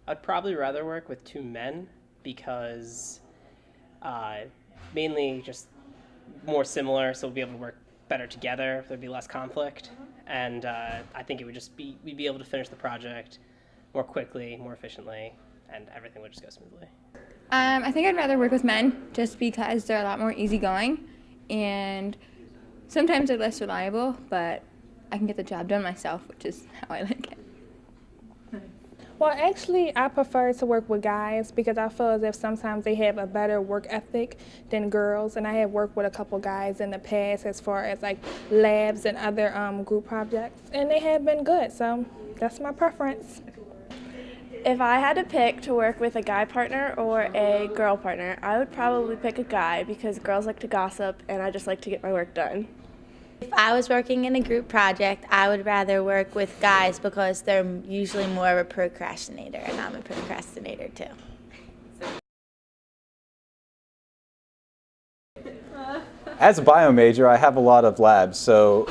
I'd probably rather work with two men because uh, mainly just more similar, so we'll be able to work better together. There'd be less conflict, and I think it would just be we'd be able to finish the project more quickly, more efficiently, and everything would just go smoothly. I think I'd rather work with men just because they're a lot more easygoing and sometimes they're less reliable, but I can get the job done myself, which is how I like it. Well, actually, I prefer to work with guys because I feel as if sometimes they have a better work ethic than girls. And I have worked with a couple guys in the past as far as like labs and other group projects, and they have been good. So that's my preference. If I had to pick to work with a guy partner or a girl partner, I would probably pick a guy because girls like to gossip and I just like to get my work done. If I was working in a group project, I would rather work with guys because they're usually more of a procrastinator, and I'm a procrastinator too. As a bio major, I have a lot of labs, so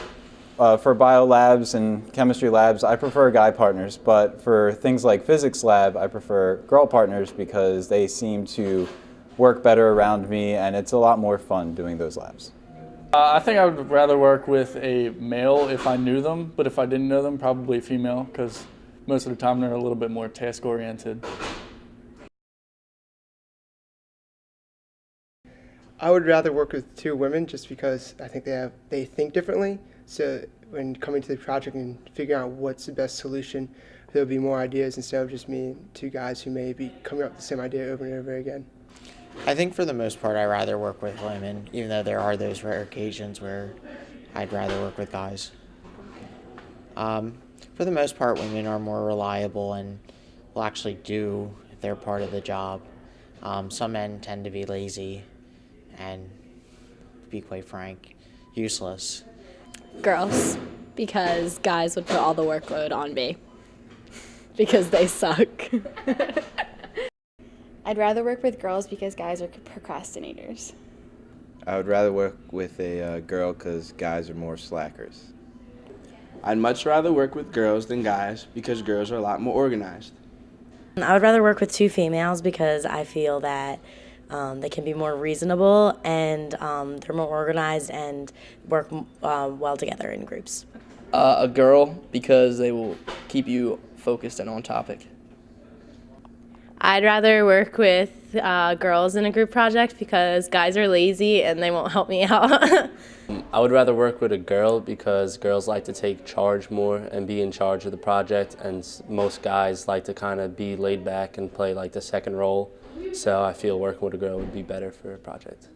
for bio labs and chemistry labs, I prefer guy partners, but for things like physics lab, I prefer girl partners because they seem to work better around me, and it's a lot more fun doing those labs. I think I would rather work with a male if I knew them, but if I didn't know them, probably female, because most of the time they're a little bit more task-oriented. I would rather work with two women just because I think they think differently. So when coming to the project and figuring out what's the best solution, there'll be more ideas instead of just me and two guys who may be coming up with the same idea over and over again. I think for the most part I'd rather work with women, even though there are those rare occasions where I'd rather work with guys. For the most part, women are more reliable and will actually do their part of the job. Some men tend to be lazy and, to be quite frank, useless. Girls, because guys would put all the workload on me because they suck. I'd rather work with girls because guys are procrastinators. I would rather work with a girl because guys are more slackers. I'd much rather work with girls than guys because girls are a lot more organized. I would rather work with two females because I feel that they can be more reasonable and they're more organized and work well together in groups. A girl because they will keep you focused and on topic. I'd rather work with girls in a group project because guys are lazy and they won't help me out. I would rather work with a girl because girls like to take charge more and be in charge of the project, and most guys like to kind of be laid back and play like the second role. So I feel working with a girl would be better for a project.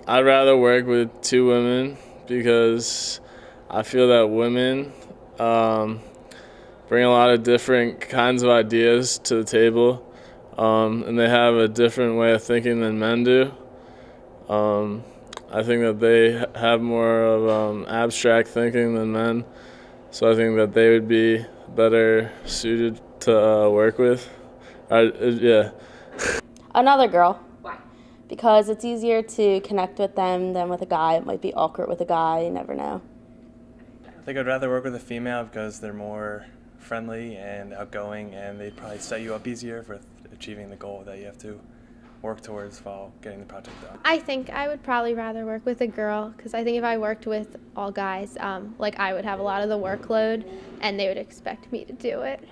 I'd rather work with two women because I feel that women bring a lot of different kinds of ideas to the table. And they have a different way of thinking than men do. I think that they have more of abstract thinking than men, so I think that they would be better suited to work with. Yeah. Another girl. Why? Because it's easier to connect with them than with a guy. It might be awkward with a guy, you never know. I think I'd rather work with a female because they're more friendly and outgoing, and they'd probably set you up easier for achieving the goal that you have to work towards while getting the project done. I think I would probably rather work with a girl because I think if I worked with all guys, like I would have a lot of the workload and they would expect me to do it.